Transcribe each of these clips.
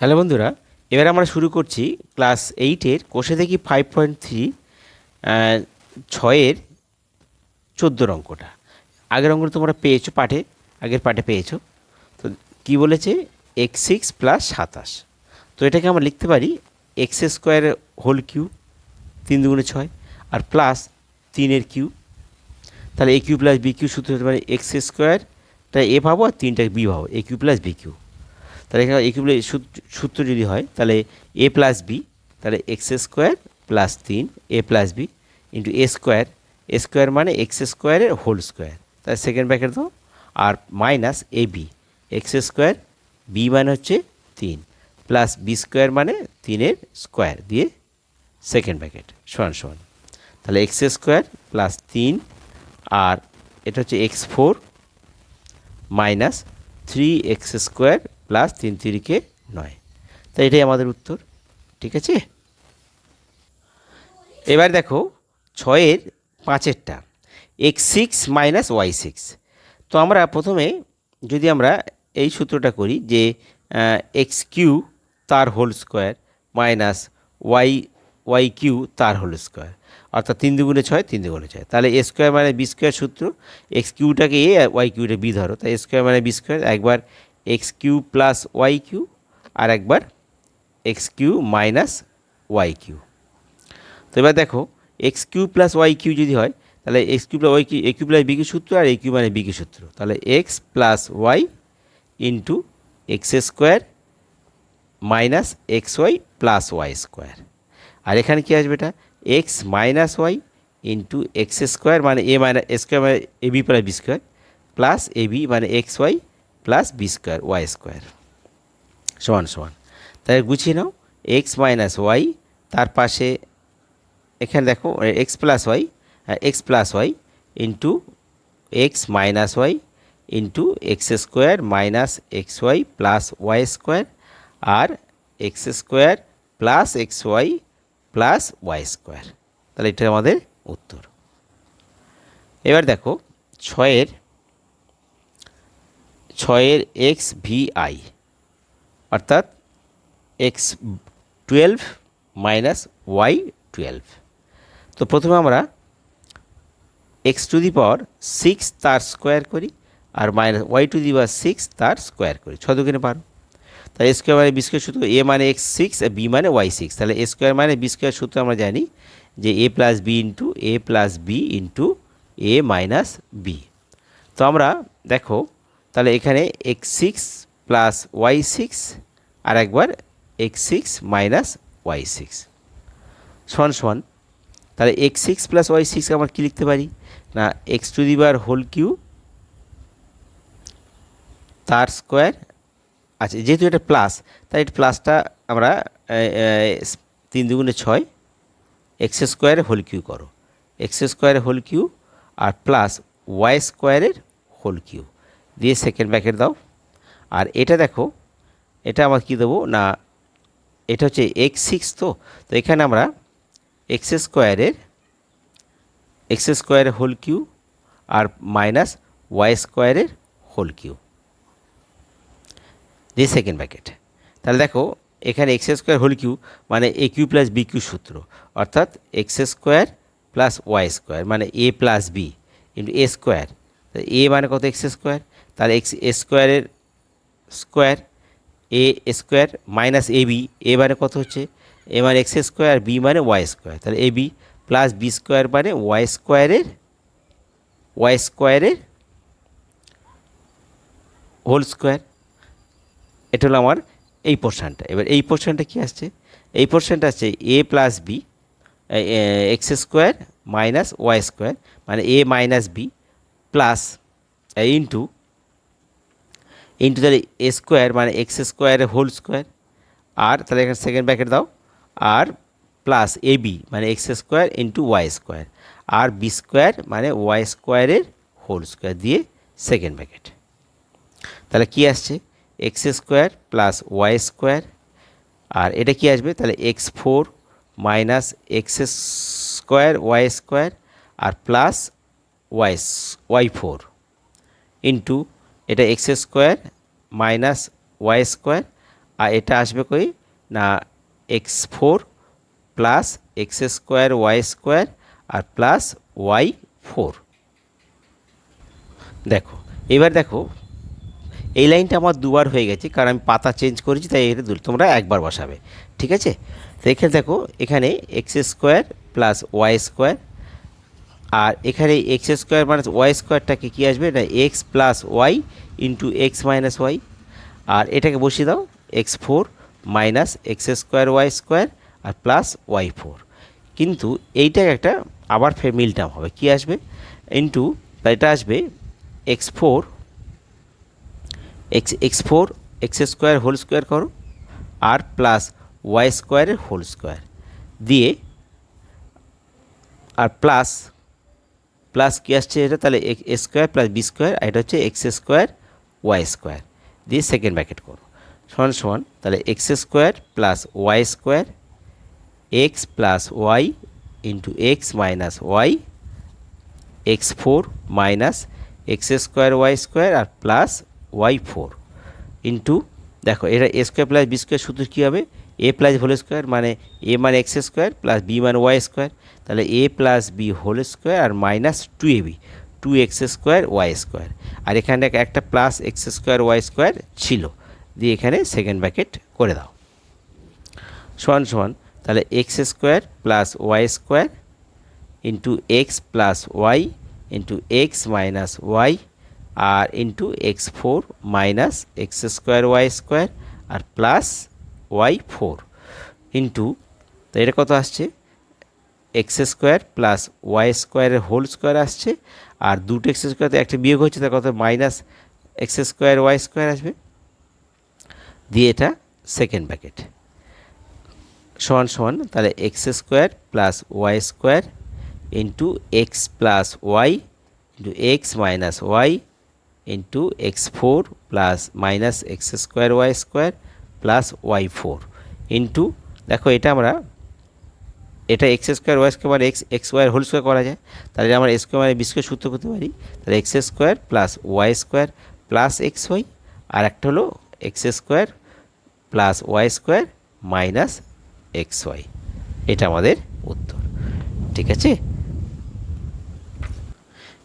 Hello বন্ধুরা, এবার আমরা শুরু করছি ক্লাস 8-এর কোষে দেখি 5.3 ছয়ের 14 অঙ্কটা। আগের অঙ্কটা তোমরা পেয়েছো পাঠে, আগের পাঠে পেয়েছো। তো কি বলেছে, x6 প্লাস 27। তো এটাকে আমরা লিখতে পারি এক্স স্কোয়ারের হোল কিউ, 3×6, আর প্লাস 3-এর কিউ। তাহলে এ কিউ প্লাস বি কিউ সূত্র হতে পারে এক্স স্কোয়ারটা এ পাবো আর 3টা বি পাবো, এ কিউ প্লাস বি কিউ। তাহলে এখানে ইকুইভ্যালেন্ট সূত্র যদি হয় তাহলে এ প্লাস বি, তাহলে x square plus 3 A plus b into a square মানে এক্স স্কোয়ারের হোল স্কোয়ার, তাহলে সেকেন্ড ব্র্যাকেট দাও, আর minus a B x square, b মানে হচ্ছে 3, প্লাস বি স্কোয়ার মানে 3-এর স্কোয়ার দিয়ে সেকেন্ড ব্র্যাকেট সমান সমান। তাহলে এক্স স্কোয়ার প্লাস 3, আর এটা হচ্ছে x4 মাইনাস 3x² প্লাস 3×3 = 9। তাই এটাই আমাদের উত্তর। ঠিক আছে, এবার দেখো 6-এর 5-এরটা x6 মাইনাস y6। তো আমরা প্রথমে যদি আমরা এই সূত্রটা করি যে x3 তার হোল স্কোয়ার মাইনাস y3 তার হোল স্কোয়ার, অর্থাৎ 3×6 3×6, তাহলে এ স্কোয়ার মানে বি স্কোয়ার সূত্র, এক্স কিউটাকে এ আর ওয়াই কিউটা বি ধরো, তাই স্কোয়ার মানে বি স্কোয়ার, একবার x3 প্লাস y3 আর একবার x3 মাইনাস y3। তো এবার দেখো x3 প্লাস y3 যদি হয় তাহলে x3 plus y3 a3 plus b Q সূত্র, আর a3 মানে b কিউ সূত্র, তাহলে x plus y into x square minus x y plus y square. আর এখানে কী আসবে, এটা x minus y into x square মানে এ মাইনাস স্কোয়ার মানে a b plus b square, plus a b মানে x y plus b square y square সমান সমান। তাই গুছিয়ে নাও, এক্স মাইনাস ওয়াই, তার পাশে এখানে দেখো x plus y into x minus y into x square minus x y plus y square, আর x square plus x y plus y square. তাহলে এটা আমাদের উত্তর। এবার দেখো 6-এর এক্স ভি আই, অর্থাৎ x12 মাইনাস y12। তো প্রথমে আমরা x⁶ তার স্কোয়ার করি, আর মাইনাস y⁶ তার স্কোয়ার করি, 6×12। তাই এ স্কোয়ার মানে বি স্কোয়ার সূত্র, এ মানে x6 আর বি মানে y6, তাহলে এ স্কোয়ার মানে বি স্কোয়ার সূত্র আমরা জানি যে এ প্লাস বি ইন্টু এ মাইনাস বি। তো আমরা দেখো তাহলে এখানে x6 প্লাস y6 আর একবার x6 মাইনাস y6 সমান সমান। তাহলে x6 প্লাস y6 আমরা কী লিখতে পারি না, x⁴ তার স্কোয়ার। আচ্ছা, যেহেতু এটা প্লাস তাই এটা প্লাসটা আমরা 3×6 এক্স স্কোয়ারের হোল কিউ করো, এক্স স্কোয়ারের হোল কিউ আর প্লাস ওয়াই স্কোয়ারের হোল কিউ দিয়ে সেকেন্ড ব্র্যাকেট দাও। আর এটা দেখো, এটা আমরা কী দেবো না, এটা হচ্ছে x6, তো এখানে আমরা এক্স স্কোয়ারের হোল কিউ আর মাইনাস ওয়াই স্কোয়ারের হোল কিউ দিয়ে সেকেন্ড ব্র্যাকেট। তাহলে দেখো এখানে এক্স স্কোয়ার হোল কিউ মানে a cube plus b cube সূত্র, অর্থাৎ x square plus y square মানে a plus b into a square. A মানে কত, এক্স স্কোয়ার, তাহলে এ স্কোয়ারের square a square minus a b, a মানে কত হচ্ছে এ মানে এক্স স্কোয়ার, বি মানে ওয়াই স্কোয়ার, তাহলে এ বি প্লাস বি স্কোয়ার মানে ওয়াই স্কোয়ারের হোল স্কোয়ার। এটা হলো আমার এই পোর্শনটা। এবার এই পোর্শনটা কী আসছে, এই পোর্শনটা আসছে a plus b x square minus y square মানে a minus b plus into তাহলে এ স্কোয়ার মানে এক্স স্কোয়ারের হোল স্কোয়ার, আর তাহলে এখানে সেকেন্ড ব্র্যাকেট দাও, আর প্লাস এ বি মানে x square into y square, আর বি স্কোয়ার মানে ওয়াই স্কোয়ারের হোল স্কোয়ার দিয়ে সেকেন্ড ব্র্যাকেট। তাহলে কী আসছে, x square plus y square, আর এটা কি আসবে তাহলে x4 minus x square y square আর প্লাস y4 ইন্টু এটা x square minus y square আর এটা আসবে কই না x4 plus x square y square আর প্লাস y4। দেখো এবার দেখো এই লাইনটা আমার দুবার হয়ে গেছে, কারণ আমি পাতা চেঞ্জ করেছি, তাই এটা তোমরা একবার বসাবে, ঠিক আছে। তো এখানে দেখো এখানে x square plus y square, আর এখানে এক্স স্কোয়ার মাইনাস ওয়াই স্কোয়ারটাকে কী আসবে না x plus y into x minus y, আর এটাকে বসিয়ে দাও x4 minus x square y square আর প্লাস y4। কিন্তু এইটা একটা আবার ফের মিল টার্ম হবে, কী আসবে ইন্টু, এটা আসবে x4 x4 x square whole square করো আর প্লাস ওয়াই স্কোয়ারের হোল স্কোয়ার দিয়ে, আর প্লাস প্লাস কী আসছে এটা, তাহলে a square plus b square, আর এটা হচ্ছে এক্স স্কোয়ার ওয়াই স্কোয়ার দিয়ে সেকেন্ড ব্র্যাকেট করো সমান সমান, তাহলে x square plus y square x plus y into x minus y x4 minus x square y square আর প্লাস y4 ইন্টু, দেখো এটা a square plus b square সূত্র কী হবে, এ প্লাস হোল স্কোয়ার মানে এ মানে এক্স স্কোয়ার প্লাস বি মানে y square, তাহলে a plus b whole square আর minus 2ab 2x square y square, আর এখানে একটা plus x square y square ছিল, দিয়ে এখানে সেকেন্ড ব্র্যাকেট করে দাও সমান সমান, তাহলে x square plus y square into x plus y into x minus y আর into x4 minus x square y square আর প্লাস y4 ইন্টু, তো এটা কত আসছে এক্স স্কোয়ার প্লাস ওয়াই স্কোয়ারের হোল স্কোয়ার আসছে, আর দুটো এক্স স্কোয়ারতে একটা বিয়োগ হচ্ছে, তার কত minus x square y square আসবে, দিয়ে এটা সেকেন্ড ব্র্যাকেট সমান সমান, তাহলে x square plus y square into x plus y into x minus y into x4 plus minus x square y square plus y4 into, দেখো এটা আমরা এটা এক্স স্কোয়ার ওয়াই স্কোয়ার মানে এক্স ওয়াই হোল স্কোয়ার করা যায়, তাহলে আমরা a square মানে বি স্কোয়ার সূত্র করতে পারি, তাহলে x square plus y square plus x y, আর একটা হলো x square plus y square minus x y, এটা আমাদের উত্তর, ঠিক আছে।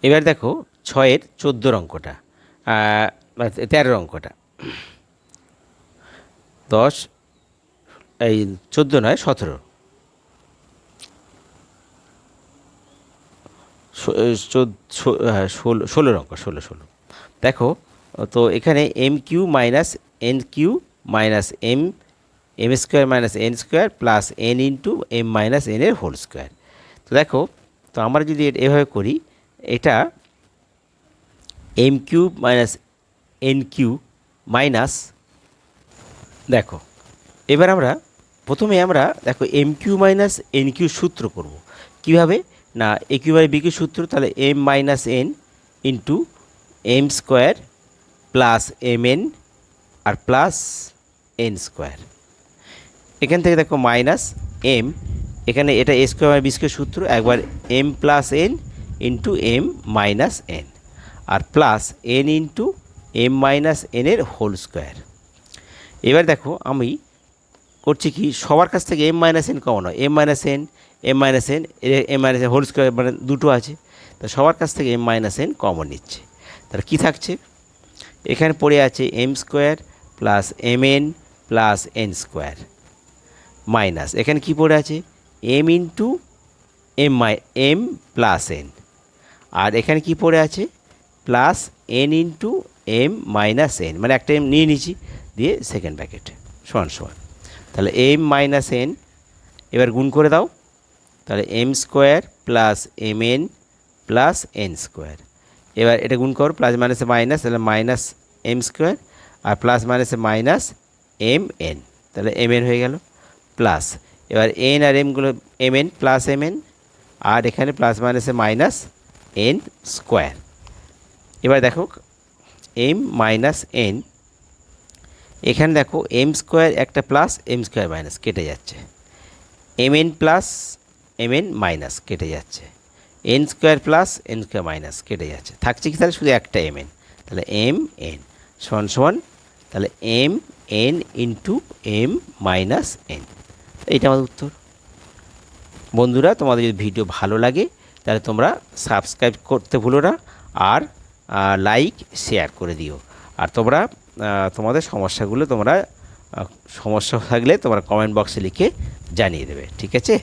এবার দেখো 6-এর 14 অঙ্কটা 13 অঙ্কটা 10 এই 14 নয় 17 ষোলোর অঙ্ক 16 দেখো, তো এখানে m cube minus n cube minus m m square minus n square plus n into m minus n এর হোল স্কোয়ার। তো দেখো, তো আমরা যদি এভাবে করি, এটা m cube minus n cube minus, দেখো এবার আমরা প্রথমে দেখো m cube minus n cube সূত্র করব কীভাবে না, a cube by b cube সূত্র, তাহলে m minus n into m square plus m n আর প্লাস এন স্কোয়ার, এখান থেকে দেখো মাইনাস এম, এখানে এটা a square by b square সূত্র, একবার m plus n into m minus n আর plus n into m minus এনের হোল স্কোয়ার। এবার দেখো আমি করছি কি, সবার কাছ থেকে এম মাইনাস এন কমন হয়, m minus n m minus n m minus n whole square মানে দুটো আছে, তা সবার কাছ থেকে এম মাইনাস এন কমন নিচ্ছে, তাহলে কী থাকছে, এখানে পড়ে আছে m square plus m n plus n square minus, এখানে কী পড়ে আছে m into m plus n, আর এখানে কী পড়ে আছে plus n into m minus n, মানে একটা এম নিয়ে নিচ্ছি, দিয়ে সেকেন্ড ব্র্যাকেট সমান সমান, তাহলে এম মাইনাস এন, এবার গুণ করে দাও, তাহলে m square plus m n plus n square, এবার এটা গুণ করো, প্লাস মাইনাসে মাইনাস, তাহলে মাইনাস এম স্কোয়ার আর প্লাস মাইনাসে মাইনাস এম এন, তাহলে এম এন হয়ে গেল, প্লাস এবার এন আর এমগুলো m n plus m n, আর এখানে প্লাস মাইনাসে মাইনাস এন স্কোয়ার। এবার দেখো এম মাইনাস এন, এখানে দেখো এম স্কোয়ার একটা প্লাস এম স্কোয়ার মাইনাস কেটে যাচ্ছে, m n plus m n minus কেটে যাচ্ছে, n square plus n square minus কেটে যাচ্ছে, থাকছে কি তাহলে শুধু একটা এম এন, তাহলে এম এন সমান সমান, তাহলে m n into m minus n. এইটা আমাদের উত্তর। বন্ধুরা, তোমাদের যদি ভিডিও ভালো লাগে তাহলে তোমরা সাবস্ক্রাইব করতে ভুলো না, আর লাইক শেয়ার করে দিও। আর তোমরা তোমাদের সমস্যাগুলো সমস্যা থাকলে তোমরা কমেন্ট বক্সে লিখে জানিয়ে দেবে, ঠিক আছে?